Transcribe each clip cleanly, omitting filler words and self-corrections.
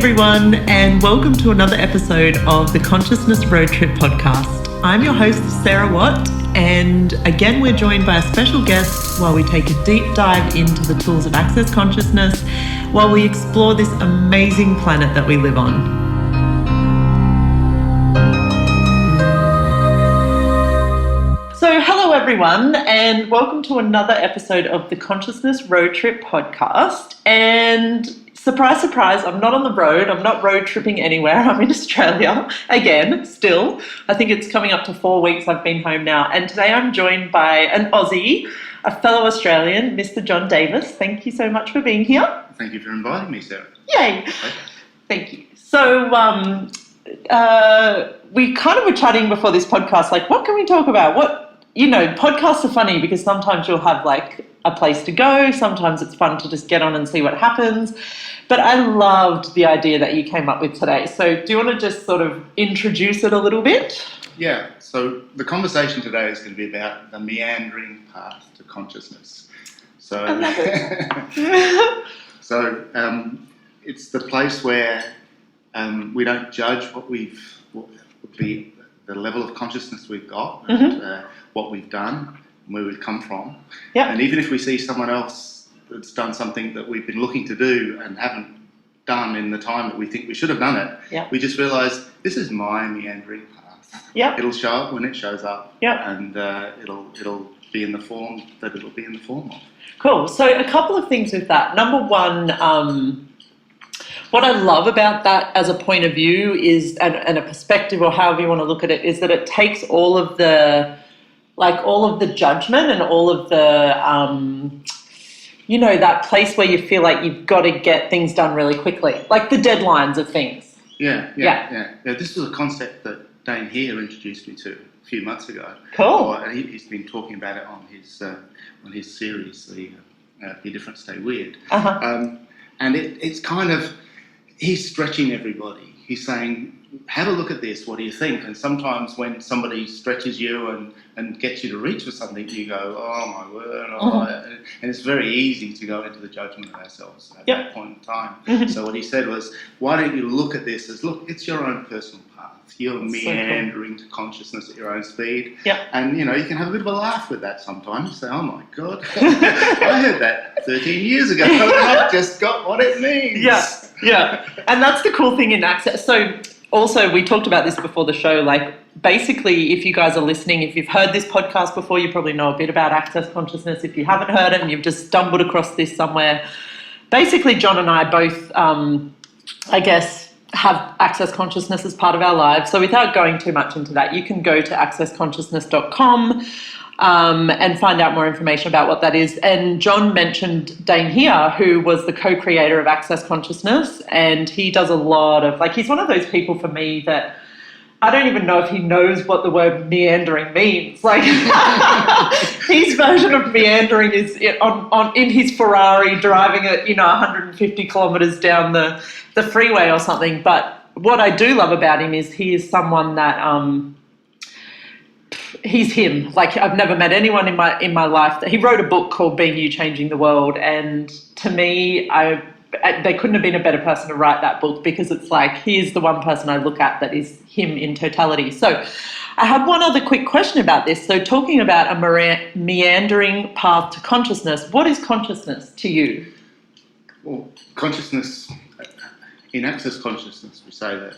everyone, and welcome to another episode of the Consciousness Road Trip podcast. I'm your host, Sarah Watt, and again, we're joined by a special guest while we take a deep dive into the tools of access consciousness while we explore this amazing planet that we live on. So hello everyone, and welcome to another episode of the Consciousness Road Trip podcast. And surprise, surprise, I'm not on the road. I'm not road tripping anywhere. I'm in Australia again, still. I think it's coming up to 4 weeks I've been home now. And today I'm joined by an Aussie, a fellow Australian, Mr. John Davis. Thank you so much for being here. Thank you for inviting me, Sarah. Yay. Okay. Thank you. So we kind of were chatting before this podcast, like, what can we talk about? Podcasts are funny because sometimes you'll have like a place to go. Sometimes it's fun to just get on and see what happens. But I loved the idea that you came up with today. So do you want to just sort of introduce it a little bit? Yeah. So the conversation today is going to be about the meandering path to consciousness. So, I love it. It's the place where we don't judge the level of consciousness we've got and what we've done and where we've come from. Yep. And even if we see someone else that's done something that we've been looking to do and haven't done in the time that we think we should have done it, we just realise this is my meandering path. Yep. It'll show up when it shows up, yep. And it'll be in the form that it'll be in the form of. Cool. So a couple of things with that. Number one, what I love about that as a point of view is, and a perspective, or however you want to look at it, is that it takes all of the judgment and all of the, that place where you feel like you've got to get things done really quickly, like the deadlines of things. Yeah. This is a concept that Dane here introduced me to a few months ago. Cool. And he's been talking about it on his series, the Be Different, Stay Weird. And it's kind of, he's stretching everybody. He's saying, have a look at this, what do you think? And sometimes when somebody stretches you and gets you to reach for something, you go, oh my word. And it's very easy to go into the judgment of ourselves at that point in time. So what he said was, why don't you look at this as, look, it's your own personal path. You're meandering to consciousness at your own speed. And, you can have a bit of a laugh with that sometimes. Say, oh my God, I heard that 13 years ago. I've just got what it means. Yeah. And that's the cool thing in access. So also, we talked about this before the show, like basically if you guys are listening, if you've heard this podcast before, you probably know a bit about access consciousness. If you haven't heard it and you've just stumbled across this somewhere, basically John and I both, have access consciousness as part of our lives. So without going too much into that, you can go to accessconsciousness.com and find out more information about what that is. And John mentioned Dane here, who was the co-creator of Access Consciousness, and he does a lot of, he's one of those people for me that I don't even know if he knows what the word meandering means. Like his version of meandering is in his Ferrari driving at 150 kilometers down the freeway or something. But what I do love about him is he is someone that he's him. Like I've never met anyone in my life that he wrote a book called Being You, Changing the World, and to me they couldn't have been a better person to write that book, because it's like he is the one person I look at that is him in totality. So I had one other quick question about this. So talking about a meandering path to consciousness, what is consciousness to you? Well, consciousness, in access consciousness, we say that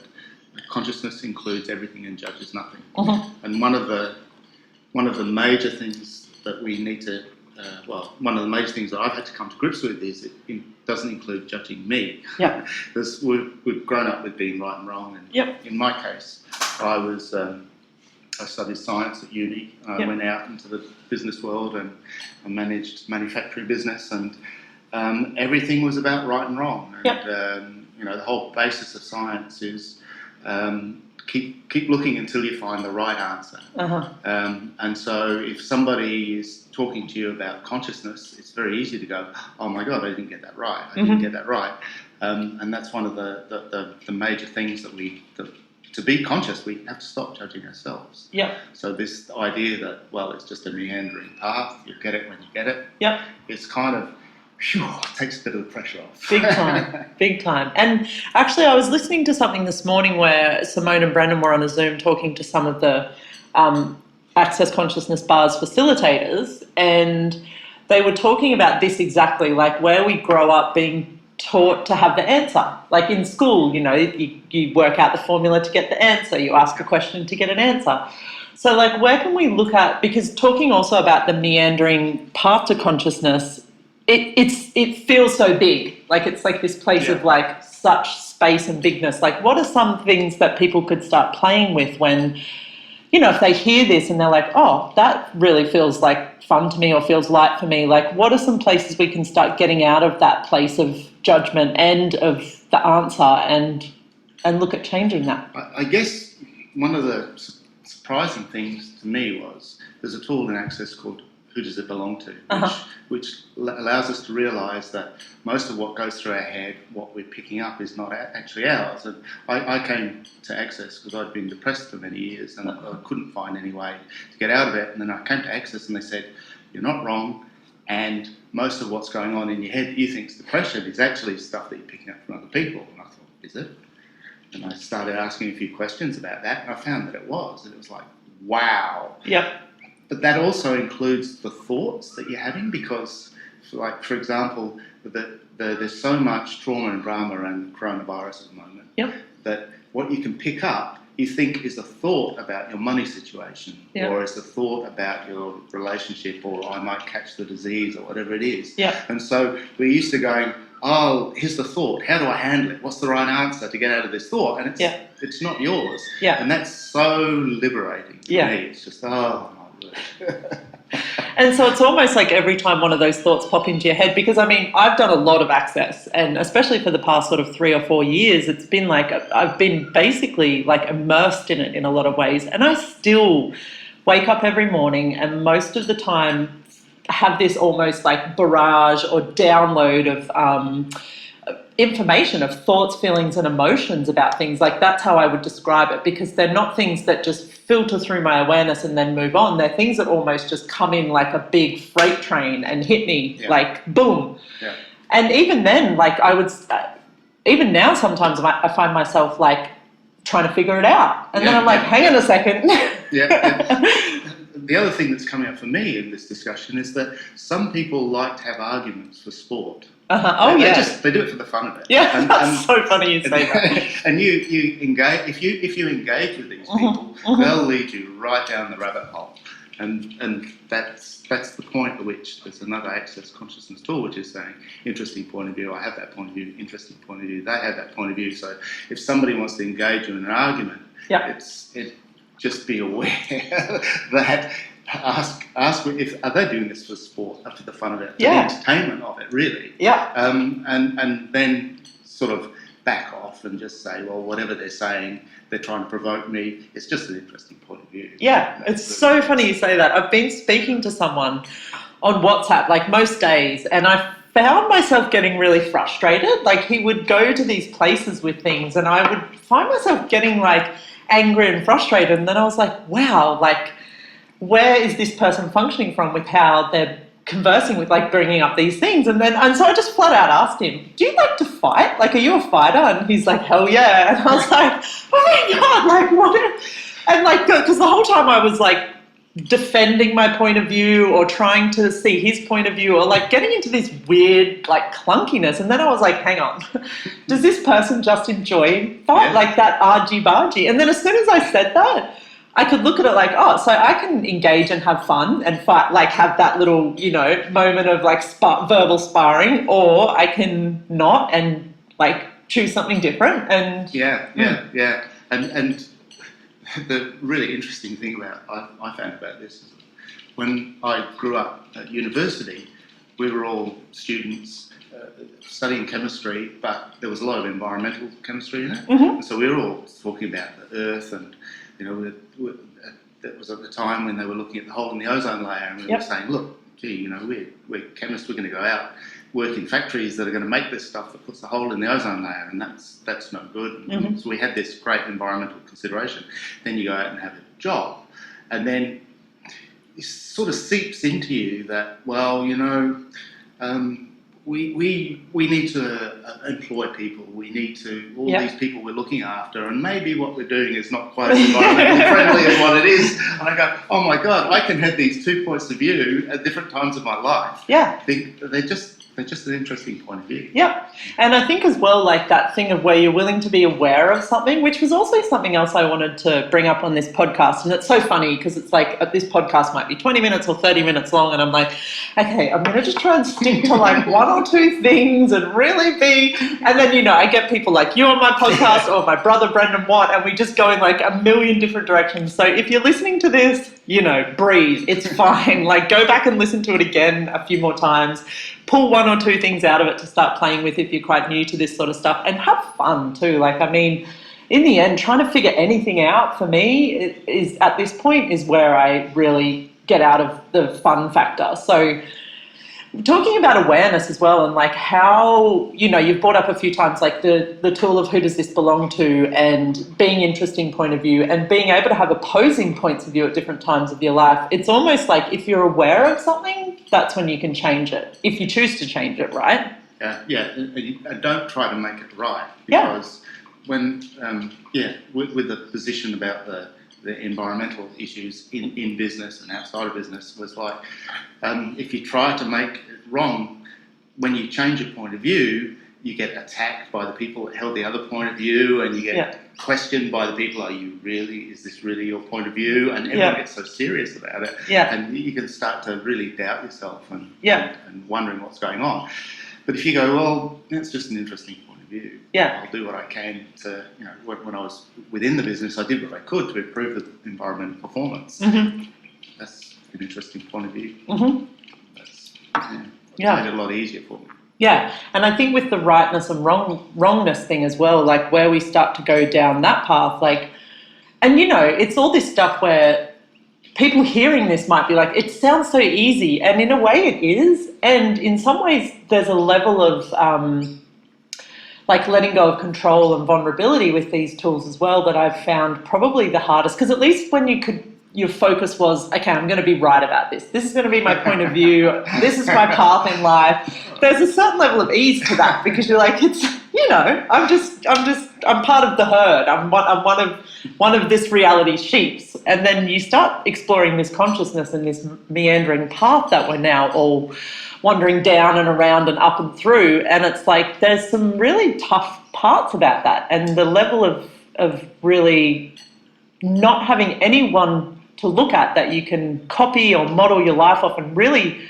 consciousness includes everything and judges nothing. And one of the major things that we need to one of the major things that I've had to come to grips with is it doesn't include judging me. Because we've grown up with being right and wrong. And in my case, I studied science at uni. I went out into the business world and I managed manufacturing business, and everything was about right and wrong. And the whole basis of science is keep looking until you find the right answer. And so if somebody is talking to you about consciousness, it's very easy to go, oh my God, I didn't get that right. And that's one of the major things that to be conscious, we have to stop judging ourselves. So this idea that, well, it's just a meandering path, you get it when you get it. It's kind of takes a bit of the pressure off. Big time, big time. And actually, I was listening to something this morning where Simone and Brendan were on a Zoom talking to some of the Access Consciousness Bars facilitators, and they were talking about this exactly, like where we grow up being taught to have the answer. Like in school, you work out the formula to get the answer, you ask a question to get an answer. So like where can we look at, because talking also about the meandering path to consciousness, it feels so big. Like it's like this place of like such space and bigness. Like what are some things that people could start playing with when, if they hear this and they're like, oh, that really feels like fun to me or feels light for me. Like what are some places we can start getting out of that place of judgment and of the answer and look at changing that? I guess one of the surprising things to me was there's a tool in Access called Who Does It Belong To, which allows us to realise that most of what goes through our head, what we're picking up, is not actually ours. And I came to Access because I'd been depressed for many years and I couldn't find any way to get out of it. And then I came to Access and they said, you're not wrong, and most of what's going on in your head that you think is depression is actually stuff that you're picking up from other people. And I thought, is it? And I started asking a few questions about that and I found that it was. And it was like, wow. Yep. But that also includes the thoughts that you're having because, like, for example, there's so much trauma and drama around coronavirus at the moment that what you can pick up, you think is a thought about your money situation or is a thought about your relationship or I might catch the disease or whatever it is. And so we're used to going, oh, here's the thought. How do I handle it? What's the right answer to get out of this thought? And it's not yours. And that's so liberating to me. It's just, oh, and so it's almost like every time one of those thoughts pop into your head, because I mean, I've done a lot of Access, and especially for the past sort of 3 or 4 years, it's been like I've been basically like immersed in it in a lot of ways, and I still wake up every morning and most of the time have this almost like barrage or download of information, of thoughts, feelings and emotions about things. Like that's how I would describe it, because they're not things that just filter through my awareness and then move on. They're things that almost just come in like a big freight train and hit me like boom. And even then, like I would, even now sometimes I find myself like trying to figure it out. And then I'm like, hang on a second. The other thing that's coming up for me in this discussion is that some people like to have arguments for sport. They do it for the fun of it. That's so funny you say that. And you engage, if you engage with these people, they'll lead you right down the rabbit hole. And that's the point at which there's another Access Consciousness tool, which is saying, interesting point of view, I have that point of view, interesting point of view, they have that point of view. So if somebody wants to engage you in an argument, just be aware that ask if are they doing this for sport, for the fun of it, for the entertainment of it, really. And then sort of back off and just say, well, whatever they're saying, they're trying to provoke me. It's just an interesting point of view. It's so funny you say that. I've been speaking to someone on WhatsApp like most days, and I found myself getting really frustrated. Like he would go to these places with things and I would find myself getting like angry and frustrated, and then I was like, wow, like where is this person functioning from with how they're conversing with, like bringing up these things? And so I just flat out asked him, do you like to fight? Like, are you a fighter? And he's like, hell yeah. And I was like, oh my God, like what? And like, because the whole time I was like defending my point of view or trying to see his point of view or like getting into this weird like clunkiness. And then I was like, hang on, does this person just enjoy fight? Like that argy-bargy? And then as soon as I said that, I could look at it like, oh, so I can engage and have fun and fight, like have that little, moment of like verbal sparring, or I can not and like choose something different. And And the really interesting thing I found about this is when I grew up at university, we were all students studying chemistry, but there was a lot of environmental chemistry in it. And so we were all talking about the earth and that was at the time when they were looking at the hole in the ozone layer, and we were saying, look, gee, we're chemists, we're going to go out, work in factories that are going to make this stuff that puts the hole in the ozone layer, and that's no good. And so we had this great environmental consideration. Then you go out and have a job, and then it sort of seeps into you that, well, we need to employ people. We need to all these people we're looking after, and maybe what we're doing is not quite as environmentally friendly as what it is. And I go, oh my God, I can have these two points of view at different times of my life. Yeah, they're just an interesting point of view. Yep. And I think as well, like that thing of where you're willing to be aware of something, which was also something else I wanted to bring up on this podcast. And it's so funny because it's like this podcast might be 20 minutes or 30 minutes long. And I'm like, okay, I'm going to just try and stick to like one or two things and really be. And then, you know, I get people like you on my podcast or my brother, Brendan Watt, and we just go in like a million different directions. So if you're listening to this, you know, breathe. It's fine. Like go back and listen to it again a few more times. Pull one or two things out of it to start playing with if you're quite new to this sort of stuff, and have fun too. Like, I mean, in the end, trying to figure anything out for me is at this point is where I really get out of the fun factor. So talking about awareness as well, and like how, you know, you've brought up a few times like the tool of who does this belong to, and being interesting point of view, and being able to have opposing points of view at different times of your life. It's almost like if you're aware of something, that's when you can change it, if you choose to change it, right? Yeah, and don't try to make it right, because when with the position about the environmental issues in business and outside of business was like, if you try to make it wrong, when you change your point of view, you get attacked by the people that held the other point of view, and you get questioned by the people, is this really your point of view? And everyone gets so serious about it. And you can start to really doubt yourself and wondering what's going on. But if you go, well, that's just an interesting point of view. I'll do what I can to, you know, when I was within the business, I did what I could to improve the environmental performance. That's an interesting point of view. That's made it a lot easier for me. Yeah, and I think with the rightness and wrongness thing as well, like where we start to go down that path, like, and you know, it's all this stuff where people hearing this might be like, it sounds so easy, and in a way it is, and in some ways there's a level of like letting go of control and vulnerability with these tools as well that I've found probably the hardest, because at least when your focus was, okay, I'm going to be right about this. This is going to be my point of view. This is my path in life. There's a certain level of ease to that, because you're like, it's, you know, I'm part of the herd. I'm one of this reality sheeps. And then you start exploring this consciousness and this meandering path that we're now all wandering down and around and up and through. And it's like, there's some really tough parts about that. And the level of really not having anyone to look at that you can copy or model your life off, and really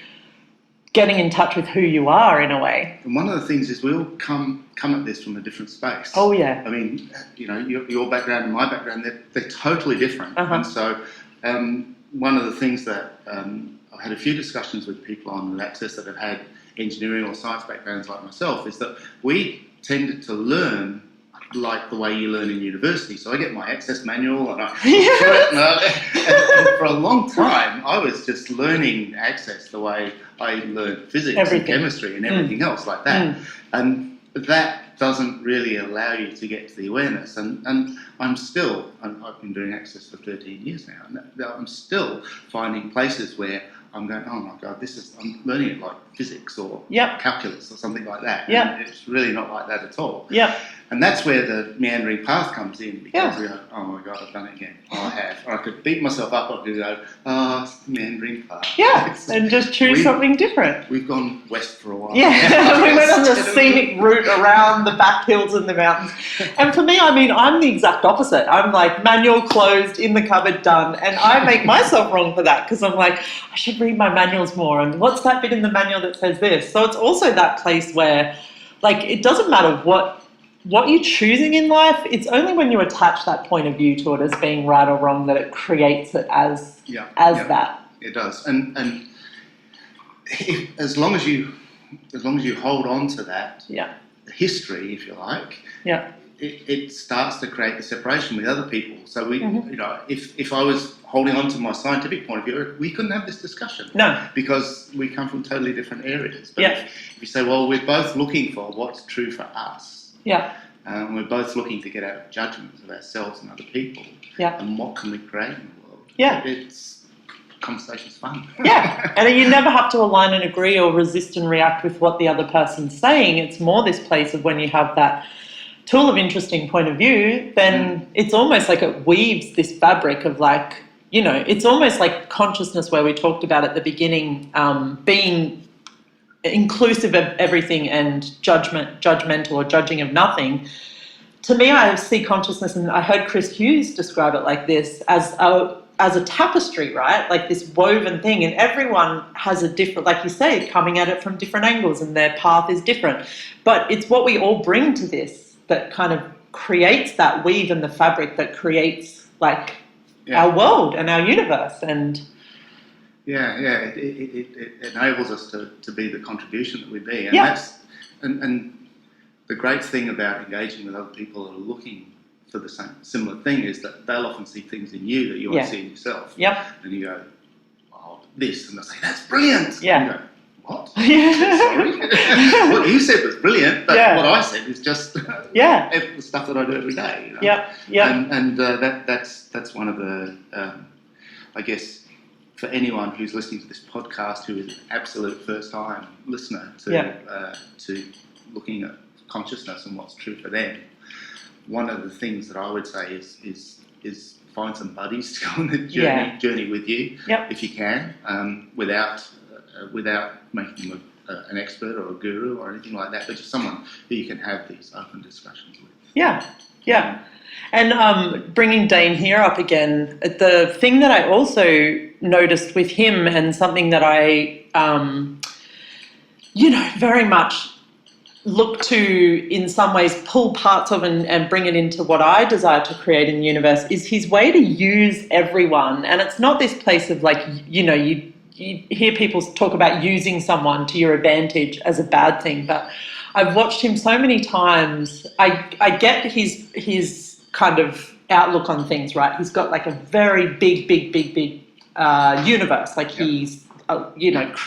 getting in touch with who you are in a way. And one of the things is we all come at this from a different space. Oh yeah. I mean, you know, your background and my background, they're totally different. And so one of the things that I've had a few discussions with people on Access that have had engineering or science backgrounds like myself, is that we tended to learn like the way you learn in university. So I get my Access manual and and for a long time I was just learning Access the way I learned physics and chemistry and everything else like that. And that doesn't really allow you to get to the awareness. And I've been doing Access for 13 years now, and I'm still finding places where I'm going, oh my God, I'm learning it like physics or calculus or something like that. And it's really not like that at all. And that's where the meandering path comes in, because we go, oh my God, I've done it again. Oh, I have. Or I could beat myself up, I could go, it's the meandering path. And just choose something different. We've gone west for a while. We went on the scenic route around the back hills and the mountains. And for me, I mean, I'm the exact opposite. I'm like, manual closed, in the cupboard, done. And I make myself wrong for that, because I'm like, I should read my manuals more. And what's that bit in the manual that says this? So it's also that place where, like, it doesn't matter what you're choosing in life. It's only when you attach that point of view to it as being right or wrong that it creates it as that. It does. And as long as you hold on to that history, if you like, it starts to create the separation with other people. So we, you know, if I was holding on to my scientific point of view, we couldn't have this discussion. No. Because we come from totally different areas. But if you say, well, we're both looking for what's true for us. We're both looking to get out of judgments of ourselves and other people. And what can we create in the world? conversation's fun. Yeah, and you never have to align and agree or resist and react with what the other person's saying. It's more this place of when you have that tool of interesting point of view, then it's almost like it weaves this fabric of like, it's almost like consciousness where we talked about at the beginning, being inclusive of everything and judgmental or judging of nothing. To me, I see consciousness, and I heard Chris Hughes describe it like this, as a tapestry, right? Like this woven thing, and everyone has a different, like you say, coming at it from different angles, and their path is different. But it's what we all bring to this that kind of creates that weave in the fabric that creates like our world and our universe. And it enables us to be the contribution that we be, and that's and the great thing about engaging with other people who are looking for the similar thing is that they'll often see things in you that you won't see in yourself. And you go, oh, this, and they'll say, that's brilliant. And you go, what? Sorry. What you said was brilliant, but what I said is just the stuff that I do every day. And that's one of the, I guess, for anyone who's listening to this podcast who is an absolute first-time listener to looking at consciousness and what's true for them, one of the things that I would say is find some buddies to go on the journey with you, if you can, without making them an expert or a guru or anything like that, but just someone who you can have these open discussions with. And bringing Dane here up again, the thing that I also noticed with him, and something that I, very much look to in some ways pull parts of and bring it into what I desire to create in the universe, is his way to use everyone. And it's not this place of like, you hear people talk about using someone to your advantage as a bad thing, but I've watched him so many times. I get his kind of outlook on things, right? He's got like a very big universe. Like he's, like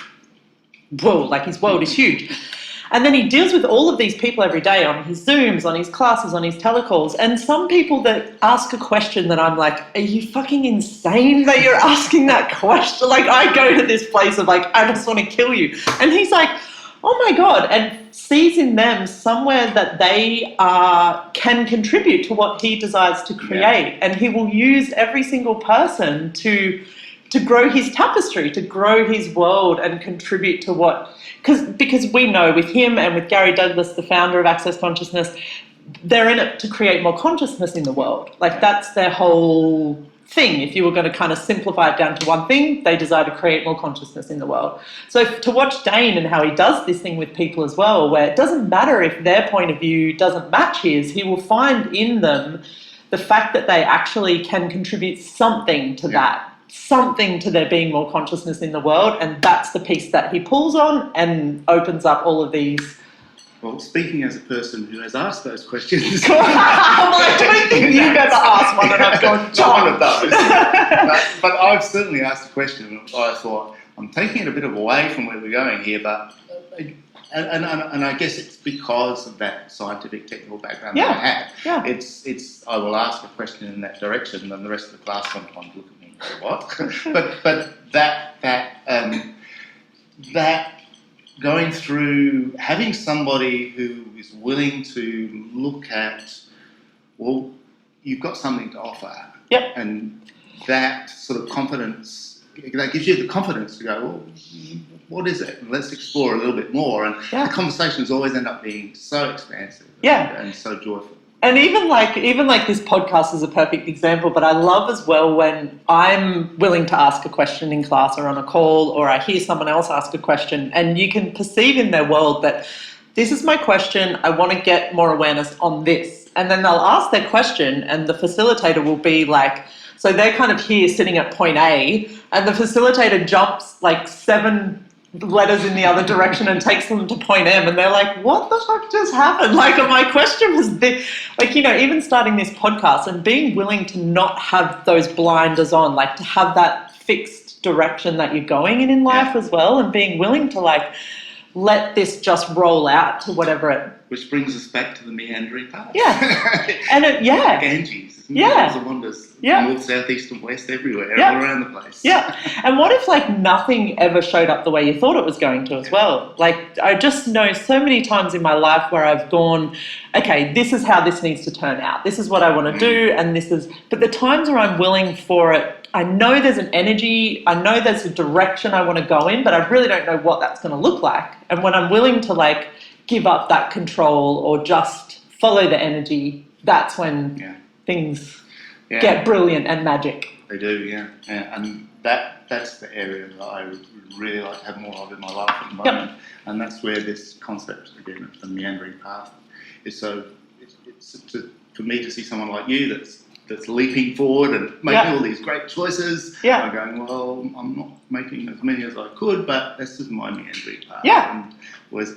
his world is huge. And then he deals with all of these people every day on his Zooms, on his classes, on his telecalls. And some people that ask a question that I'm like, are you fucking insane that you're asking that question? Like, I go to this place of like, I just want to kill you. And he's like, oh my God, and sees in them somewhere that they can contribute to what he desires to create. And he will use every single person to grow his tapestry, to grow his world and contribute to what... Because we know with him and with Gary Douglas, the founder of Access Consciousness, they're in it to create more consciousness in the world. Like that's their whole thing. If you were going to kind of simplify it down to one thing, they desire to create more consciousness in the world. So to watch Dane and how he does this thing with people as well, where it doesn't matter if their point of view doesn't match his, he will find in them the fact that they actually can contribute something to that. Something to there being more consciousness in the world, and that's the piece that he pulls on and opens up all of these. Well, speaking as a person who has asked those questions, I don't think you've ever asked one, and I've gone, not one of those. but I've certainly asked a question, and I thought I'm taking it a bit away from where we're going here, but and I guess it's because of that scientific technical background that I have. It's I will ask a question in that direction, and the rest of the class sometimes look at me. What? but that going through having somebody who is willing to look at, well, you've got something to offer, and that sort of confidence, that gives you the confidence to go, well, what is it? Let's explore a little bit more, and the conversations always end up being so expansive, and so joyful. And even like this podcast is a perfect example, but I love as well when I'm willing to ask a question in class or on a call, or I hear someone else ask a question, and you can perceive in their world that this is my question, I want to get more awareness on this. And then they'll ask their question, and the facilitator will be like, so they're kind of here sitting at point A, and the facilitator jumps like 7 letters in the other direction and takes them to point M, and they're like, what the fuck just happened? Like, my question was this, like, even starting this podcast and being willing to not have those blinders on, like to have that fixed direction that you're going in life as well, and being willing to like let this just roll out to whatever it Which brings us back to the meandering path. Yeah. And Ganges. Yeah. The wonders. Yeah. North, south, east and west, everywhere, Yeah. all around the place. Yeah. And what if like nothing ever showed up the way you thought it was going to as well? Like I just know so many times in my life where I've gone, okay, this is how this needs to turn out. This is what I want to do, and but the times where I'm willing for it, I know there's an energy, I know there's a direction I want to go in, but I really don't know what that's going to look like. And when I'm willing to like give up that control or just follow the energy, that's when things get brilliant and magic. They do, yeah. And that's the area that I would really like to have more of in my life at the moment. Yep. And that's where this concept, again, of the meandering path is so... for me to see someone like you that's leaping forward and making all these great choices. Yeah. I'm going, well, I'm not making as many as I could, but this is my meandering path. Yeah. And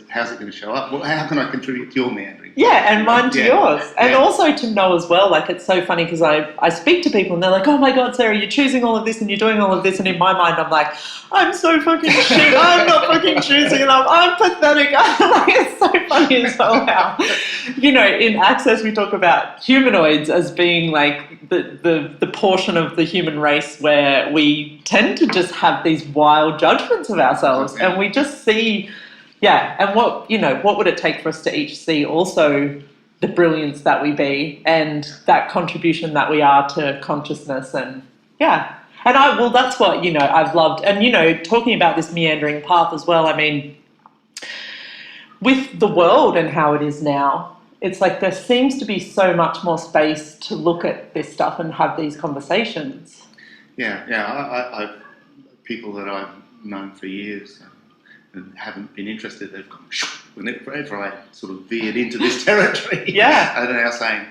how's it going to show up? Well, how can I contribute to your meandering path? Yeah, and mine to yours. And also to know as well, like it's so funny because I speak to people and they're like, oh my God, Sarah, you're choosing all of this and you're doing all of this. And in my mind, I'm like, I'm so fucking shit. I'm not fucking choosing enough. I'm pathetic. It's so funny as well how, in Access we talk about humanoids as being like the portion of the human race where we tend to just have these wild judgments of ourselves and we just see... Yeah, and what would it take for us to each see also the brilliance that we be and that contribution that we are to consciousness and that's what, I've loved. And, talking about this meandering path as well, I mean, with the world and how it is now, it's like there seems to be so much more space to look at this stuff and have these conversations. Yeah, I've people that I've known for years and haven't been interested, they've gone, whenever I sort of veered into this territory. Yeah. And they're now saying,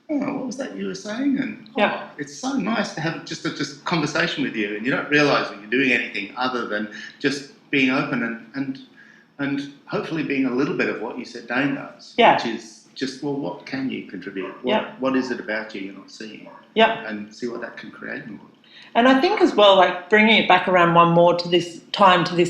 oh, what was that you were saying? And it's so nice to have just a conversation with you and you don't realise when you're doing anything other than just being open and hopefully being a little bit of what you said Dane does, which is just, well, what can you contribute? What is it about you you're not seeing? Yeah. And see what that can create in the world. And I think as well, like bringing it back around one more to this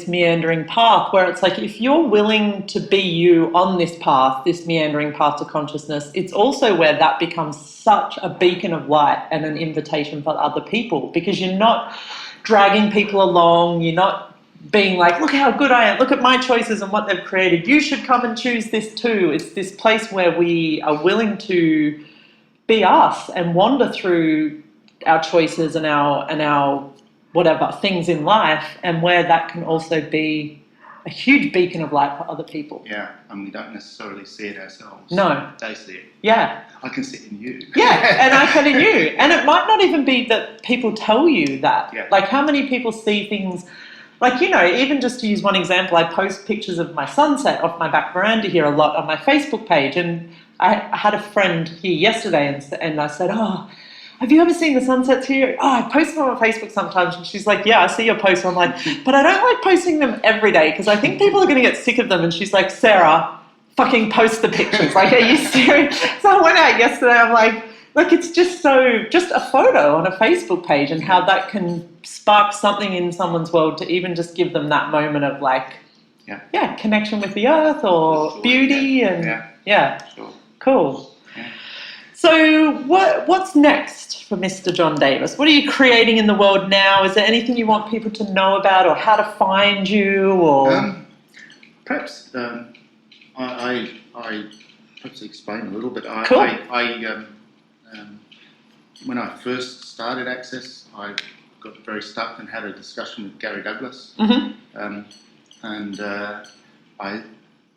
meandering path, where it's like if you're willing to be you on this path, this meandering path to consciousness, it's also where that becomes such a beacon of light and an invitation for other people because you're not dragging people along, you're not being like, look how good I am, look at my choices and what they've created, you should come and choose this too. It's this place where we are willing to be us and wander through our choices and our whatever things in life, and where that can also be a huge beacon of light for other people. Yeah, and we don't necessarily see it ourselves. No. They see it. Yeah. I can see it in you. Yeah, and I can in you. And it might not even be that people tell you that. Yeah. Like how many people see things, like, even just to use one example, I post pictures of my sunset off my back veranda here a lot on my Facebook page, and I had a friend here yesterday and I said, oh, have you ever seen the sunsets here? Oh, I post them on Facebook sometimes. And she's like, yeah, I see your posts. I'm like, but I don't like posting them every day because I think people are going to get sick of them. And she's like, Sarah, fucking post the pictures. Like, are you serious? So I went out yesterday. I'm like it's just a photo on a Facebook page and how that can spark something in someone's world to even just give them that moment of like, connection with the earth or beauty and sure. Cool. Yeah. So what's next for Mr. John Davis? What are you creating in the world now? Is there anything you want people to know about or how to find you? Or perhaps I perhaps explain a little bit. Cool. When I first started Access, I got very stuck and had a discussion with Gary Douglas. Mm-hmm.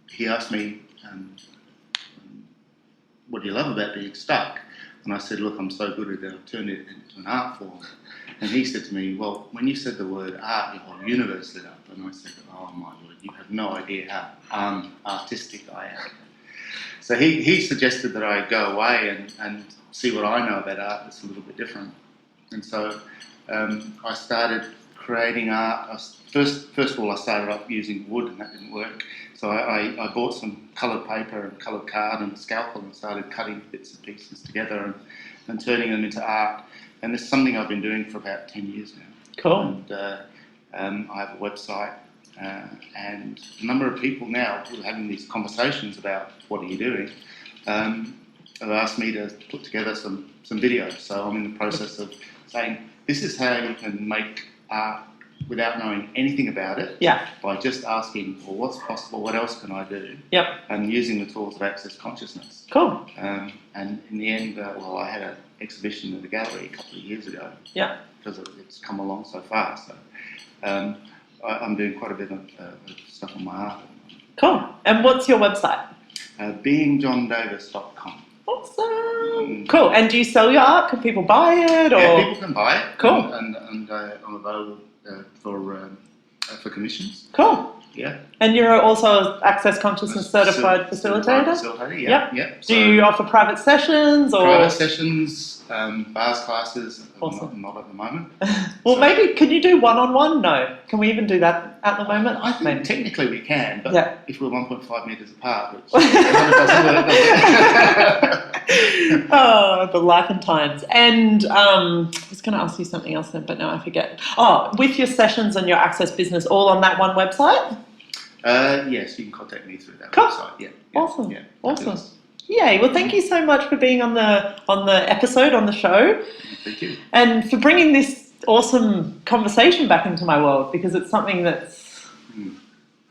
He asked me, what do you love about being stuck? And I said, look, I'm so good at it, I've turned it into an art form. And he said to me, well, when you said the word art, your whole universe lit up. And I said, oh my word, you have no idea how artistic I am. So he suggested that I go away and see what I know about art that's a little bit different. And so I started creating art. First of all, I started up using wood and that didn't work. So I bought some coloured paper and coloured card and a scalpel and started cutting bits and pieces together and turning them into art. And this is something I've been doing for about 10 years now. Cool. And I have a website and a number of people now who are having these conversations about what are you doing have asked me to put together some videos. So I'm in the process of saying, this is how you can make art without knowing anything about it, by just asking, well, what's possible, what else can I do, and using the tools of access consciousness. Cool. And in the end, I had an exhibition in the gallery a couple of years ago, because it's come along so far. So I'm doing quite a bit of stuff on my art. Cool. And what's your website? beingjohndavis.com. Awesome. Cool. And do you sell your art? Can people buy it? Or? Yeah, people can buy it. Cool. And I'm available for commissions. Cool. Yeah. And you're also Access Consciousness certified facilitator? Facilitator, yeah. Do you offer private sessions? Or private sessions, bars classes? Awesome. Not at the moment. Well, maybe, can you do one-on-one? No. Can we even do that at the moment? I think technically we can, but if we're 1.5 metres apart, which doesn't work, does it? Oh, the life and times. And I was going to ask you something else then, but now I forget. Oh, with your sessions and your Access business all on that one website? Yes, you can contact me through that cool. website. Yeah. Awesome. Yeah, awesome. Yay. Well, thank you so much for being on the episode, on the show. Thank you. And for bringing this awesome conversation back into my world, because it's something that's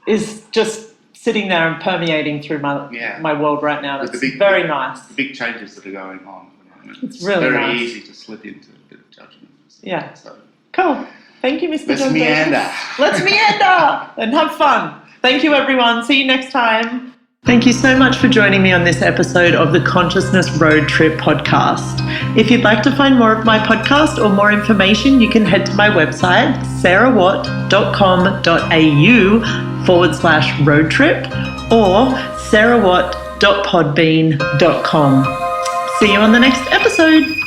is just sitting there and permeating through my world right now. It's very nice. The big changes that are going on at the moment. It's really very nice. easy to slip into a bit of judgment. Yeah. So. Cool. Thank you, Mr. Let's John meander. Davis. Let's meander and have fun. Thank you, everyone. See you next time. Thank you so much for joining me on this episode of the Consciousness Road Trip podcast. If you'd like to find more of my podcast or more information, you can head to my website, sarahwatt.com.au/road trip or sarahwatt.podbean.com. See you on the next episode.